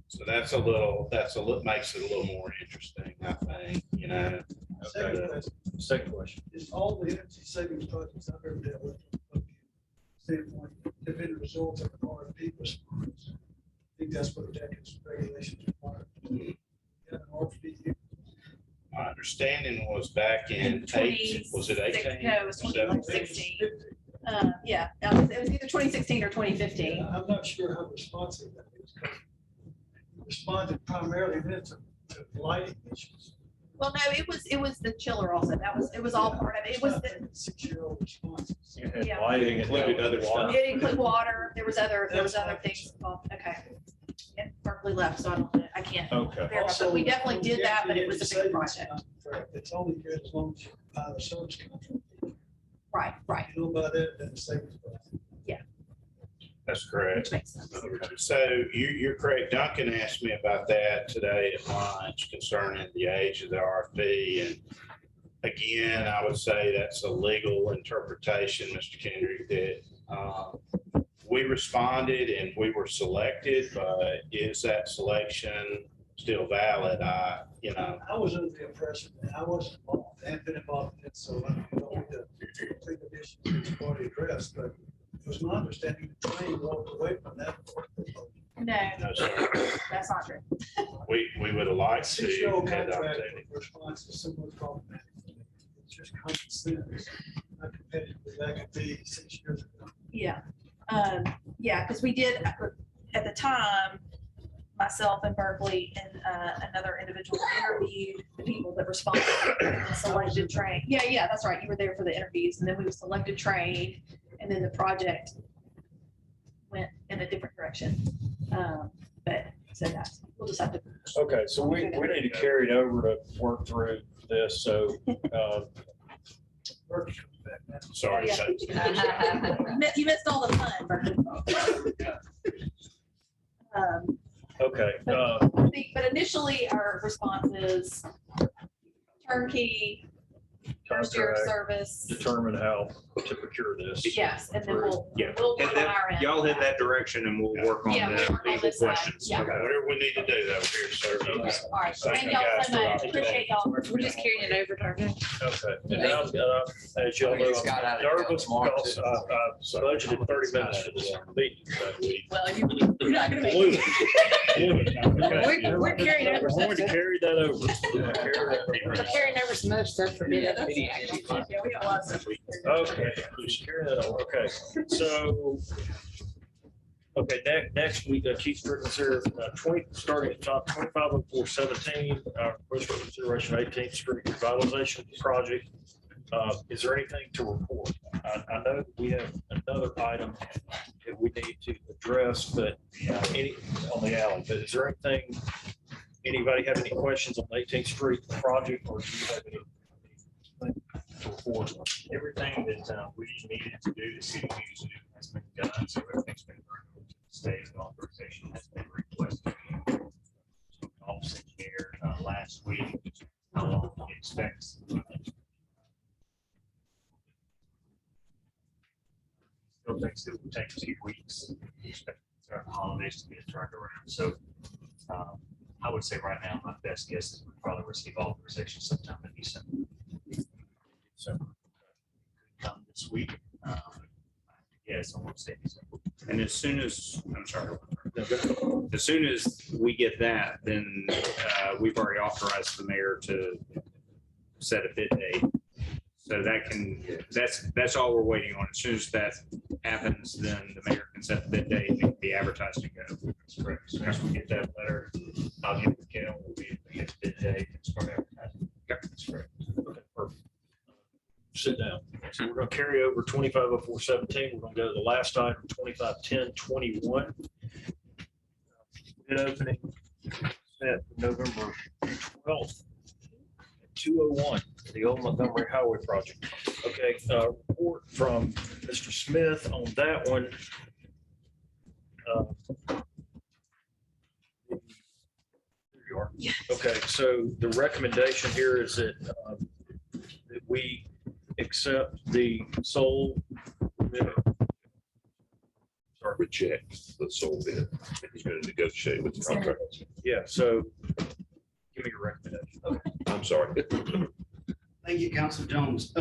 So that's makes it a little more interesting, I think, you know. Second question, Second question. is all the energy savings projects I've ever dealt with, from a standpoint, have been a result of an RFP response. I think that's what the Texas regulations require. Yeah, an RFP. My understanding was back in was it 18? No, it was 2016. 50. Yeah, it was either 2016 or 2015. Yeah, I'm not sure how responsive that is. 'Cause it responded primarily then to lighting issues. Well, no, it was the chiller also. It was all part of it. It was, 6-year-old responses. You had Yeah. lighting, Included other stuff. it included water. There was other things involved. Okay. And Berkeley left, so I can't Okay. verify, but we definitely did that, but it was a big project. It's only good as long as you buy the service contract. Right, right. You don't buy that, then the savings. That's correct. Which makes sense. So you're correct. Duncan asked me about that today at lunch concerning the age of the RFP. And again, I would say that's a legal interpretation, Mr. Kendrick, that we responded and we were selected, but is that selection still valid? I was under the impression that I wasn't involved, I hadn't been involved in it, so I don't know the complete issues that's already addressed, but it was my understanding the train walked away from that. No, No, sir. that's not true. We would have liked to. 6-year-old have the contract opportunity. response is similar problematic. It's just common sense. How competitive that could be 6 years ago. Yeah. Yeah, because we did, at the time, myself and Berkeley and another individual interviewed the people that responded and selected train. Yeah, that's right. You were there for the interviews, and then we selected train, and then the project went in a different direction. But so that's, we'll just have to. Okay, so we need to carry it over to work through this, so, Berkeley comes back now. Sorry. Yeah. You missed all the fun, Berkeley. okay. But initially, our response is turnkey, first year of Contract, service. determine how to procure this. Yes, and then we'll Yeah. work Head on that- our end. Y'all hit that direction and we'll work on Yeah, we'll the work on legal this side. questions. Yeah. Whatever we need to do over here, sir. All right, Thank thank you y'all guys so for much. the Appreciate y'all. We're just carrying it over to our. Okay. And now, as y'all know, I'm nervous because I budgeted 30 minutes for this meeting. So we Well, you're not gonna make blew it. it. We're carrying over. We're going to carry that over. We're carrying over some other stuff for bid. Yeah, we got lots of. Okay, carry that over. Okay, so, okay, next week, Keith Strickland's here, starting at top 250417, request for consideration 18th Street revitalization project. Is there anything to report? I know we have another item that we need to address, but on the alley, but is there anything, anybody have any questions on the 18th Street project, or do you have anything to report? Everything that we needed to do, the city needs to do has been done, so everything's been approved. State authorization has been requested. Office engineer last week, how long he expects. Still thinks it will take 2 weeks. We expect certain holidays to get turned around, so I would say right now, my best guess is we'll probably receive authorization sometime in December. So could come this week. Yes, I want to say December. And as soon as, I'm sorry, as soon as we get that, then we've already authorized the mayor to set a bid date. So that's all we're waiting on. As soon as that happens, then the mayor can set the bid date and it can be advertised to go. That's correct. As soon as we get that letter, I'll get with Kel, we'll be able to get the bid date and start advertising. Okay, that's correct. Okay, perfect. sit down. So we're gonna carry over 250417. We're gonna go to the last item, 251021. Bid opening at November 12th, at 2:01, the old Montgomery Highway project. Okay, report from Mr. Smith on that one. There you are. Okay, so the recommendation here is that we accept the sole bidder. Sorry. Reject the sole bid. He's going to negotiate with the contract. Yeah, so give me your recommendation. I'm sorry. Thank you, Council Jones.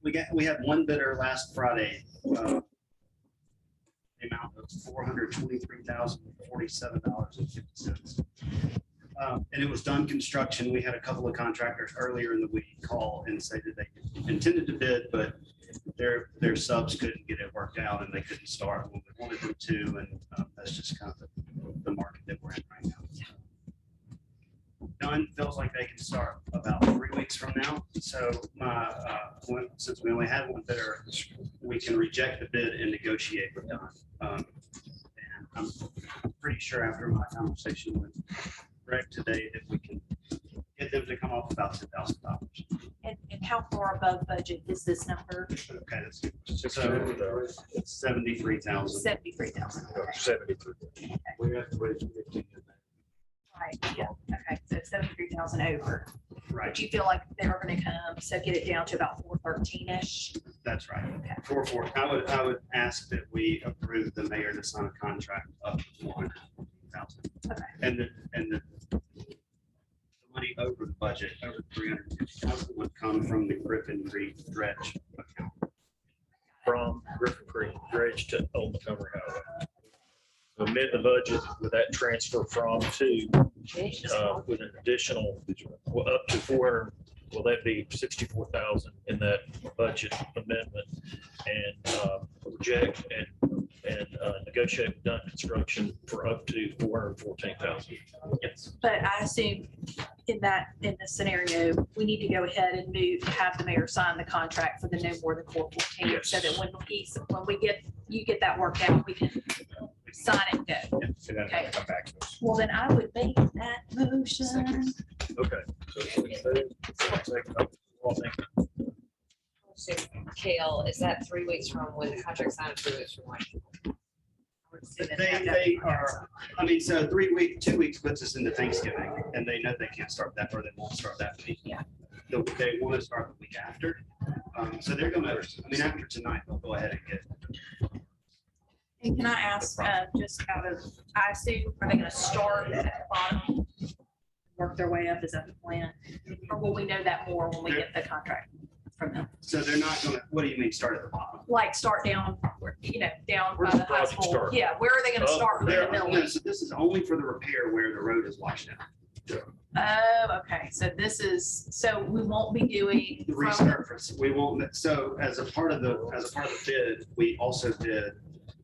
We had one bidder last Friday. The amount of $423,047.50. And it was done construction. We had a couple of contractors earlier in the week call and say that they intended to bid, but their subs couldn't get it worked out and they couldn't start when we wanted them to. And that's just kind of the market that we're in right now. Done feels like they can start about 3 weeks from now. So since we only had one bidder, we can reject the bid and negotiate with Don. And I'm pretty sure after my conversation with Greg today that we can get them to come off about $10,000. And how far above budget is this number? Okay, that's good. So it's 73,000. 73,000. Okay. 73. We have to raise 15 in there. Right, yeah, okay, so 73,000 over. Right, But you feel like they're gonna come, so get it down to about 413-ish? that's right. Okay. 4. I would ask that we approve the mayor to sign a contract up to 414,000. Okay. And the money over the budget, over 350,000 would come from the Griffin Creek dredge account. From Griffin Creek Dredge to Old Montgomery Highway. Amend the budget with that transfer from to, with an additional, well, up to 400, will that be 64,000 in that budget amendment? And reject and negotiate with Dunn Construction for up to 414,000. Yes. But I assume in this scenario, we need to go ahead and have the mayor sign the contract for the no more than 414, Yes. so that when you get that worked out, we can sign it and go. So then Okay. come back to us. Well, then I would make that motion. Okay. So So, Kale, is that 3 weeks from when the contract signed, 3 weeks from when? They are, I mean, so 2 weeks puts us into Thanksgiving and they know they can't start that or they won't start that week. Yeah. They want to start the week after. So they're gonna, I mean, after tonight, they'll go ahead and get. And can I ask, just out of, I assume, are they gonna start at the bottom? Work their way up, is that the plan? Or will we know that more when we get the contract from them? So they're not gonna, what do you mean, start at the bottom? Like start down, down by Where's the the high project school? start? Yeah, where are they gonna start? with the No, building? so this is only for the repair where the road is washed out. Oh, okay, so so we won't be doing. The from- resurface, we won't, so as a part of the bid, we also did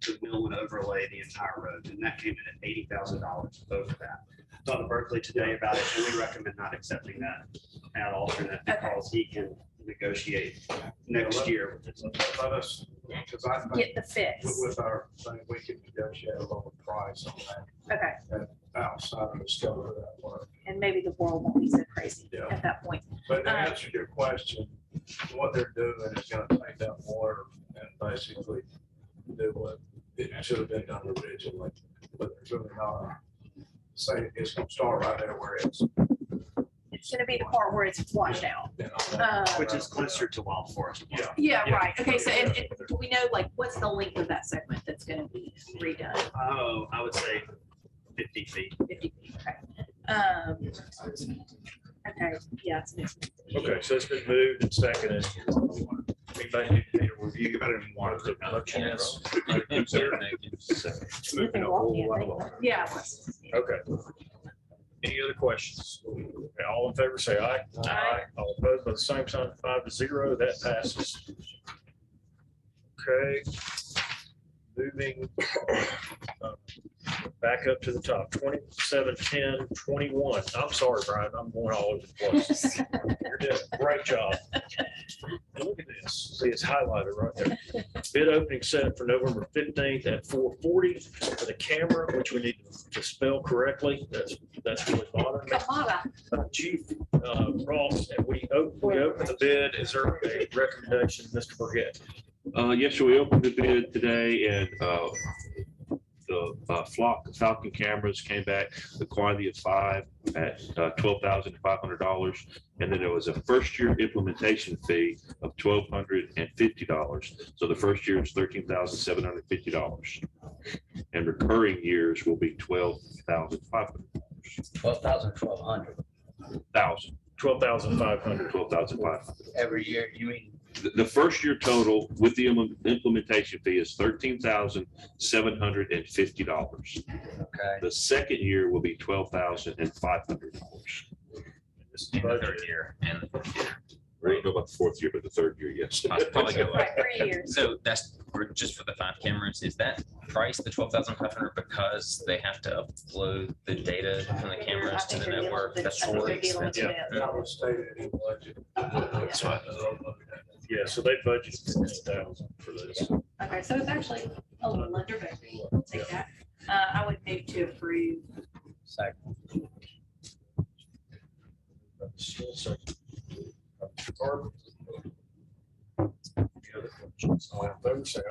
the mill and overlay the entire road, and that came in at $80,000 over that. Talked to Berkeley today about it, and we recommend not accepting that at alternate because he can negotiate next year. Let us, because I think Get the fix. with our thing, we can negotiate a lower price on that Okay, outside of the scope of that work. and maybe the world won't be so crazy Yeah. at that point. But to answer your question, what they're doing is gonna take that water and basically do what it should have been done originally, but it's really not. Say it's gonna start right there where it's. It's gonna be the part where it's washed out. Which is closer to Wild Forest. Yeah. Yeah, right. Okay, so do we know, like, what's the length of that segment that's gonna be redone? Oh, I would say 50 feet. 50 feet, okay. Okay, yeah, it's new. Okay, so it's been moved and seconded. Anybody need a review? You better than one. Motion is- Moving a whole lot. Yeah. Okay. Any other questions? Okay, all in favor, say aye. Aye. All opposed by the same sign, 5-0, that passes. Okay. Moving. back up to the top, 27, 10, 21. I'm sorry, Brian, I'm going all over the place. You're doing a great job. And look at this. See, it's highlighted right there. Bid opening set for November 15th at 4:40 for the camera, which we need to spell correctly. That's really bothering me. Chief Ross, and we opened the bid. Is there a recommendation, Mr. Burgett? Yes, sir, we opened the bid today and the Falcon cameras came back, the quantity of 5 at $12,500. And then there was a first year implementation fee of $1,250. So the first year is $13,750. And recurring years will be $12,500. 12,100 $12,500. $12,500. every year. You mean? The first year total with the implementation fee is $13,750. Okay. The second year will be $12,500. This is In the budget. third year and the fourth year. I don't know about the fourth year, but the third year, yes. I'll probably go Right, up. 3 years. So that's just for the 5 cameras. Is that price the 12,500 because they have to upload the data from the cameras to the network? That's really expensive. That was stated in the budget. That's right. Yeah, so they budgeted 10,000 for this. Okay, so it's actually a little under, but we'll take that. I would move to approve. Second. Barb? Any other questions? All in favor, say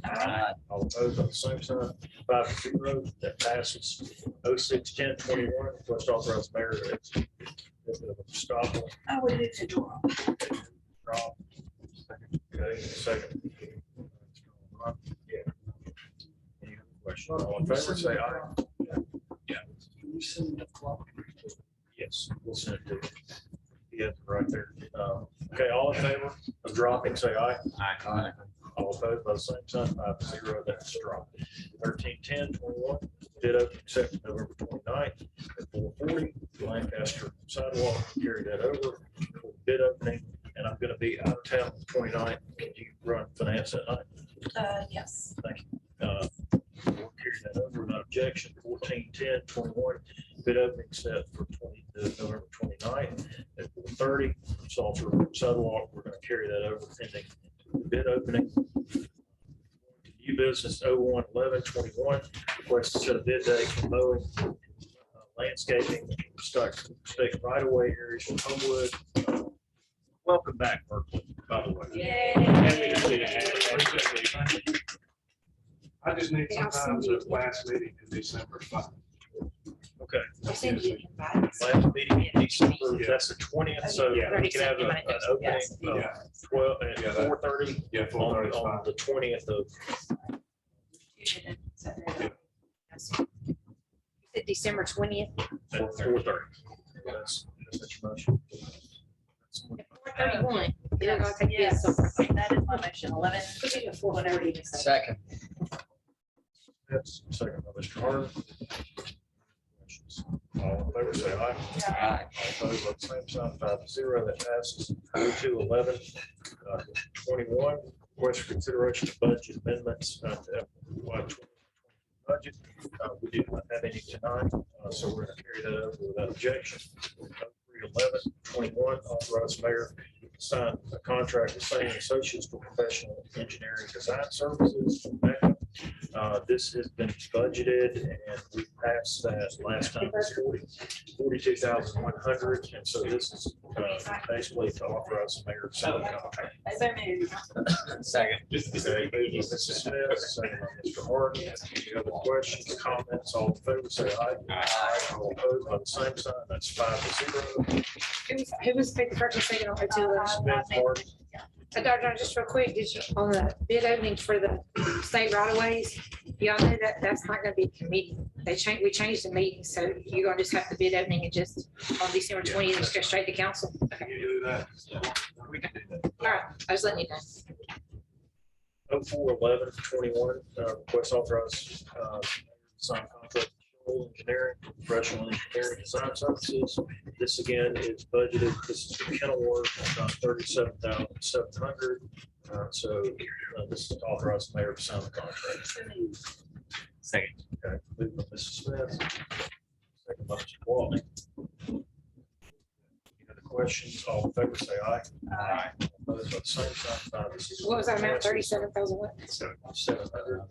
aye. All opposed, on the same sign, 5-0, that passes. 06-10-21, request authorize mayor to execute a bit of a stop. I would move to draw. Rob. Okay, second. Yeah. Any other questions? All in favor, say aye. Can you send the clock? Yes, we'll send it to you. Yeah, right there. Okay, all in favor of dropping, say aye. Aye. All opposed by the same sign, 5-0, that's dropped. 13-10-21, bid open accept November 29th at 4:40. Lancaster sidewalk, carry that over. Bid opening, and I'm gonna be out of town on the 29th. Can you run finance that night? Yes. We'll carry that over, no objection. 14-10-21, bid opening set for November 29th at 4:30. Salter sidewalk, we're gonna carry that over pending bid opening. New business 01-11-21, request to set a bid date for mowing, landscaping, state right of way areas from Homewood. Welcome back, Berkeley, by the way. I just need some time to last meeting in December 5. Okay. I'll send you an invite. Last meeting in December, that's the 20th, so we can have an opening Yes. of 12 at Yeah, that- 4:30 Yeah, 4:30 is on fine. the 20th of, December 20th. at 4:30. That's your motion. 4:31. You're gonna take Yes, this. that is my motion, 11, whatever you decide. Second. That's second by Mr. Harden. All in favor, say aye. Aye. All opposed, by the same sign, 5-0, that passes. 02-11-21, request for consideration of budget amendments to FY 2020 budget. We did not have any tonight, so we're gonna carry that over without objection. 03-11-21, authorize mayor to sign a contract with Sane Associates for professional engineering design services. This has been budgeted and we passed that last time, it was 42,100. And so this is basically to authorize the mayor to sign the contract. So moved. Second. Okay, Mrs. Smith, second by Mr. Harden. Any other questions, comments, all in favor, say aye. All opposed by the same sign, that's 5-0. Who was the first and second on the two? Smith, Harden. Dr. Just real quick, did you, on the bid opening for the state right of ways, y'all know that that's not gonna be committee. We changed the meeting, so you're gonna just have the bid opening and just on December 20th, just go straight to council. Can you do that? We can do that. All right, I was letting you know. 04-11-21, request authorized sign contract with Shoal engineering, professional engineering design services. This again is budgeted. This is for Kenilworth, 37,700. So this is authorized mayor to sign the contract. Second. Okay, moved by Mrs. Smith. Second by Mr. Walton. Any other questions? All in favor, say aye. Aye. Opposed by the same sign. This is- What was that amount? 37,000 what? 700.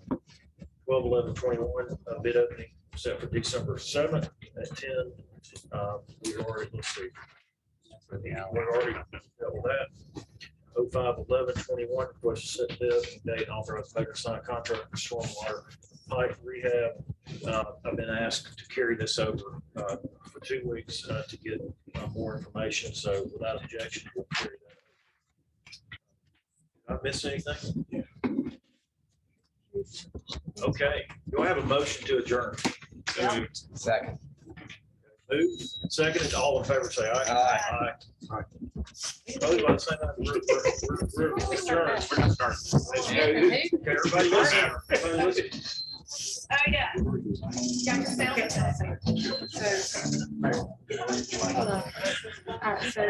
12/11/21 bid opening set for December 7th at 10. We've already, let's see. We've already doubled that. 05/11/21 request to set bid and date authorized mayor to sign contract for stormwater pipe rehab. I've been asked to carry this over for 2 weeks to get more information. So without objection, we'll carry that. Did I miss anything? Okay, do I have a motion to adjourn? Second. Move, second, all in favor, say aye. Aye. Aye. Opposed by the same sign. We're adjourned. We're not starting. Okay, everybody listen. Everybody listen. Oh, yeah. Hold on. All right, so